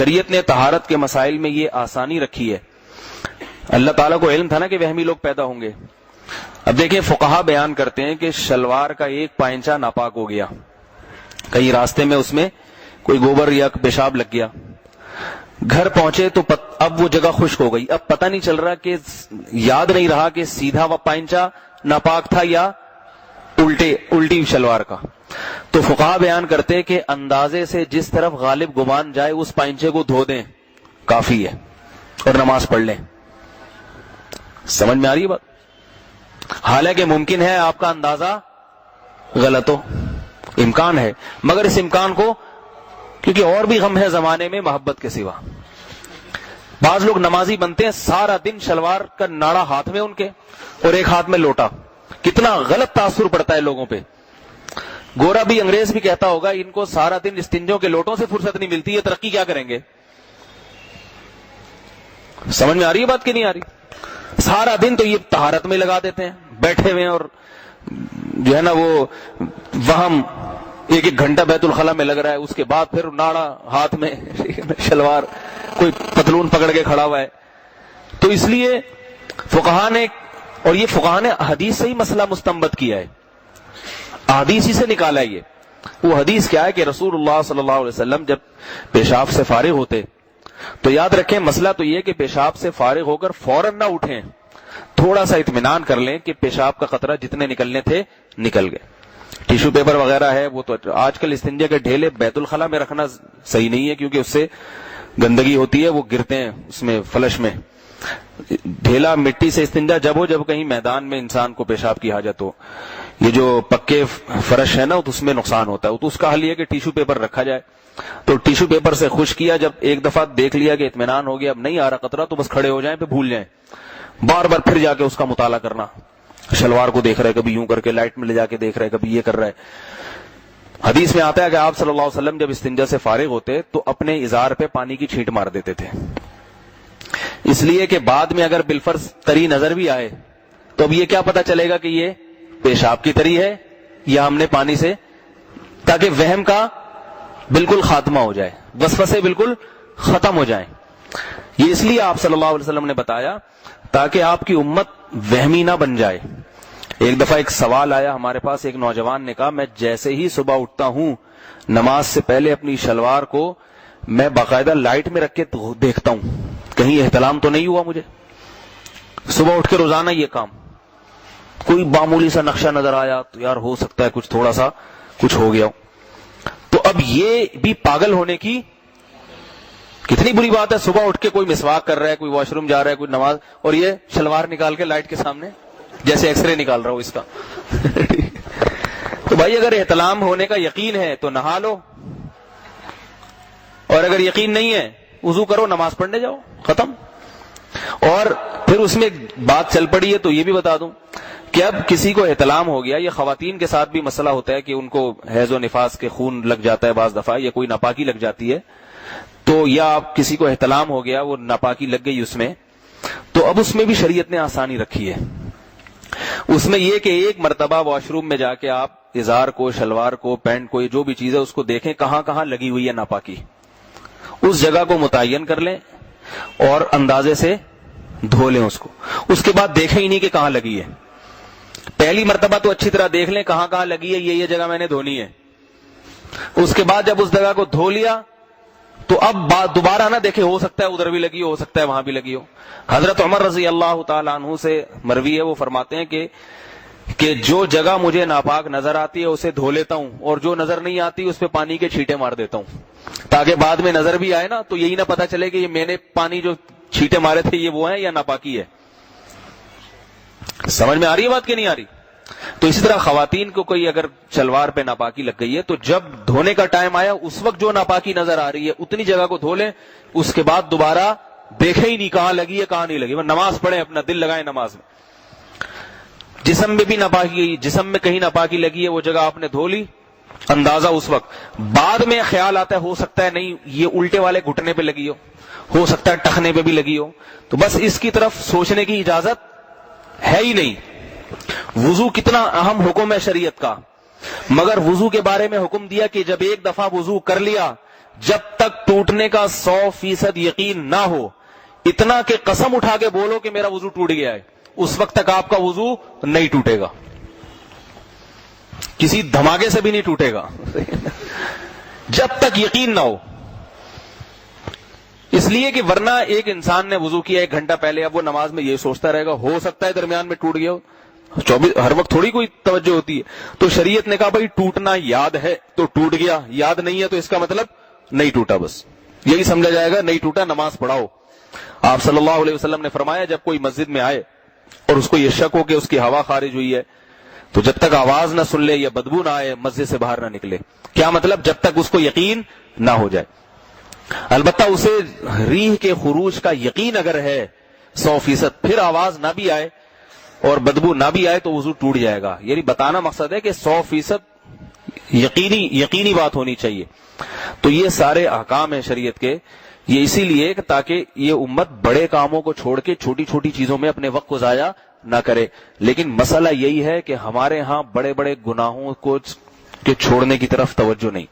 شریعت نے طہارت کے مسائل میں یہ آسانی رکھی ہے. اللہ تعالیٰ کو علم تھا نا کہ وہمی لوگ پیدا ہوں گے. اب دیکھیں فقہا بیان کرتے ہیں کہ شلوار کا ایک پائنچہ ناپاک ہو گیا, کہیں راستے میں اس میں کوئی گوبر یا پیشاب لگ گیا, گھر پہنچے تو اب وہ جگہ خشک ہو گئی, اب پتہ نہیں چل رہا کہ یاد نہیں رہا کہ سیدھا وہ پائنچہ ناپاک تھا یا الٹی شلوار کا. تو فقہا بیان کرتے ہیں کہ اندازے سے جس طرف غالب گمان جائے اس پائنچے کو دھو دیں کافی ہے اور نماز پڑھ لیں. سمجھ میں آ رہی ہے بات؟ حالانکہ ممکن ہے آپ کا اندازہ غلط ہو, امکان ہے, مگر اس امکان کو, کیونکہ اور بھی غم ہے زمانے میں محبت کے سوا. بعض لوگ نمازی بنتے ہیں سارا دن شلوار کا ناڑا ہاتھ میں ان کے اور ایک ہاتھ میں لوٹا, کتنا غلط تاثر پڑتا ہے لوگوں پہ. گورا بھی انگریز بھی کہتا ہوگا ان کو سارا دن استنجوں کے لوٹوں سے فرصت نہیں ملتی, یہ ترقی کیا کریں گے؟ سمجھ میں آ رہی ہے بات کہ نہیں آ رہی؟ سارا دن تو یہ طہارت میں لگا دیتے ہیں, بیٹھے ہوئے اور جو ہے نا وہ وہم ایک ایک گھنٹہ بیت الخلا میں لگ رہا ہے, اس کے بعد پھر ناڑا ہاتھ میں شلوار, کوئی پتلون پکڑ کے کھڑا ہوا ہے. تو اس لیے فقہا نے, اور یہ فقہا نے حدیث سے ہی مسئلہ مستنبط کیا ہے, حدیث ہی سے نکالا ہے یہ. وہ حدیث کیا ہے کہ رسول اللہ صلی اللہ علیہ وسلم جب پیشاب سے فارغ ہوتے تو یاد رکھیں مسئلہ تو یہ کہ پیشاب سے فارغ ہو کر فوراً نہ اٹھیں, تھوڑا سا اطمینان کر لیں کہ پیشاب کا قطرہ جتنے نکلنے تھے نکل گئے. ٹیشو پیپر وغیرہ ہے وہ تو آج کل استنجے کے ڈھیلے بیت الخلا میں رکھنا صحیح نہیں ہے, کیونکہ اس سے گندگی ہوتی ہے, وہ گرتے ہیں اس میں فلش میں. ڈھیلا مٹی سے استنجا جب ہو جب کہیں میدان میں انسان کو پیشاب کی حاجت ہو. یہ جو پکے فرش ہے نا تو اس میں نقصان ہوتا ہے, تو اس کا حل یہ کہ ٹیشو پیپر رکھا جائے. تو ٹیشو پیپر سے خشک کیا, جب ایک دفعہ دیکھ لیا کہ اطمینان ہو گیا اب نہیں آ رہا قطرہ, تو بس کھڑے ہو جائیں, پھر بھول جائیں. بار بار پھر جا کے اس کا مطالعہ کرنا, شلوار کو دیکھ رہے کبھی یوں کر کے, لائٹ میں لے جا کے دیکھ رہے کبھی یہ کر رہے. حدیث میں آتا ہے کہ آپ صلی اللہ علیہ وسلم جب استنجا سے فارغ ہوتے تو اپنے ازار پہ پانی کی چھینٹ مار دیتے تھے, اس لیے کہ بعد میں اگر بالفرض تری نظر بھی آئے تو اب یہ کیا پتا چلے گا کہ یہ پیشاب کی تری ہے یا ہم نے پانی سے, تاکہ وہم کا بالکل خاتمہ ہو جائے, وسوسے بالکل ختم ہو جائیں. یہ اس لیے آپ صلی اللہ علیہ وسلم نے بتایا تاکہ آپ کی امت وہمی نہ بن جائے. ایک دفعہ ایک سوال آیا ہمارے پاس, ایک نوجوان نے کہا میں جیسے ہی صبح اٹھتا ہوں نماز سے پہلے اپنی شلوار کو میں باقاعدہ لائٹ میں رکھ کے دیکھتا ہوں کہیں احتلام تو نہیں ہوا مجھے. صبح اٹھ کے روزانہ یہ کام, کوئی معمولی سا نقشہ نظر آیا تو یار ہو سکتا ہے کچھ تھوڑا سا کچھ ہو گیا. تو اب یہ بھی پاگل ہونے کی کتنی بری بات ہے, صبح اٹھ کے کوئی مسواک کر رہا ہے, کوئی واش روم جا رہا ہے, کوئی نماز, اور یہ شلوار نکال کے لائٹ کے سامنے جیسے ایکس رے نکال رہا ہو اس کا. تو بھائی اگر احتلام ہونے کا یقین ہے تو نہا لو, اور اگر یقین نہیں ہے وضو کرو, نماز پڑھنے جاؤ, ختم. اور پھر اس میں بات چل پڑی ہے تو یہ بھی بتا دوں کہ اب کسی کو احتلام ہو گیا, یہ خواتین کے ساتھ بھی مسئلہ ہوتا ہے کہ ان کو حیض و نفاس کے خون لگ جاتا ہے بعض دفعہ, یا کوئی ناپاکی لگ جاتی ہے, تو یا آپ کسی کو احتلام ہو گیا, وہ ناپاکی لگ گئی اس میں, تو اب اس میں بھی شریعت نے آسانی رکھی ہے. اس میں یہ کہ ایک مرتبہ واش روم میں جا کے آپ ازار کو, شلوار کو, پینٹ کو, جو بھی چیز ہے اس کو دیکھیں کہاں کہاں لگی ہوئی ہے ناپاکی, اس جگہ کو متعین کر لیں اور اندازے سے دھو لیں اس کو. اس کے بعد دیکھیں ہی نہیں کہ کہاں لگی ہے. پہلی مرتبہ تو اچھی طرح دیکھ لیں کہاں کہاں لگی ہے, یہ جگہ میں نے دھونی ہے. اس کے بعد جب اس جگہ کو دھو لیا تو اب دوبارہ نہ دیکھیں, ہو سکتا ہے ادھر بھی لگی ہو سکتا ہے وہاں بھی لگی ہو. حضرت عمر رضی اللہ تعالیٰ عنہ سے مروی ہے, وہ فرماتے ہیں کہ جو جگہ مجھے ناپاک نظر آتی ہے اسے دھو لیتا ہوں, اور جو نظر نہیں آتی اس پہ پانی کے چھینٹے مار دیتا ہوں, تاکہ بعد میں نظر بھی آئے نا تو یہی نہ پتا چلے کہ یہ میں نے پانی جو چھینٹے مارے تھے یہ وہ ہیں یا ناپاکی ہے. سمجھ میں آ رہی ہے بات کہ نہیں آ رہی؟ تو اسی طرح خواتین کو کوئی اگر شلوار پہ ناپاکی لگ گئی ہے تو جب دھونے کا ٹائم آیا اس وقت جو ناپاکی نظر آ رہی ہے اتنی جگہ کو دھو لیں, اس کے بعد دوبارہ دیکھیں ہی نہیں کہاں لگی ہے کہاں نہیں لگی, نماز پڑھیں, اپنا دل لگائیں نماز میں. جسم میں بھی ناپاکی, جسم میں کہیں ناپاکی لگی ہے وہ جگہ آپ نے دھو لی, اندازہ اس وقت. بعد میں خیال آتا ہے ہو سکتا ہے نہیں یہ الٹے والے گھٹنے پہ لگی ہو سکتا ہے ٹخنے پہ بھی لگی ہو, تو بس اس کی طرف سوچنے کی اجازت ہے ہی نہیں. وضو کتنا اہم حکم ہے شریعت کا, مگر وضو کے بارے میں حکم دیا کہ جب ایک دفعہ وضو کر لیا جب تک ٹوٹنے کا 100% یقین نہ ہو، اتنا کہ قسم اٹھا کے بولو کہ میرا وضو ٹوٹ گیا ہے، اس وقت تک آپ کا وضو نہیں ٹوٹے گا، کسی دھماکے سے بھی نہیں ٹوٹے گا جب تک یقین نہ ہو. اس لیے کہ ورنہ ایک انسان نے وضو کیا 1 گھنٹہ پہلے، اب وہ نماز میں یہ سوچتا رہے گا ہو سکتا ہے درمیان میں ٹوٹ گیا ہو. 24 ہر وقت تھوڑی کوئی توجہ ہوتی ہے. تو شریعت نے کہا بھائی ٹوٹنا یاد ہے تو ٹوٹ گیا، یاد نہیں ہے تو اس کا مطلب نہیں ٹوٹا، بس یہی سمجھا جائے گا نہیں ٹوٹا، نماز پڑھاؤ. آپ صلی اللہ علیہ وسلم نے فرمایا جب کوئی مسجد میں آئے اور اس کو یہ شک ہو کہ اس کی ہوا خارج ہوئی ہے تو جب تک آواز نہ سن لے یا بدبو نہ آئے مسجد سے باہر نہ نکلے. کیا مطلب؟ جب تک اس کو یقین نہ ہو جائے. البتہ اسے ریح کے خروج کا یقین اگر ہے 100%، پھر آواز نہ بھی آئے اور بدبو نہ بھی آئے تو وضو ٹوٹ جائے گا. یعنی بتانا مقصد ہے کہ 100% یقینی بات ہونی چاہیے. تو یہ سارے احکام ہیں شریعت کے، یہ اسی لیے کہ تاکہ یہ امت بڑے کاموں کو چھوڑ کے چھوٹی چھوٹی چیزوں میں اپنے وقت کو ضائع نہ کرے. لیکن مسئلہ یہی ہے کہ ہمارے ہاں بڑے بڑے گناہوں کو کے چھوڑنے کی طرف توجہ نہیں.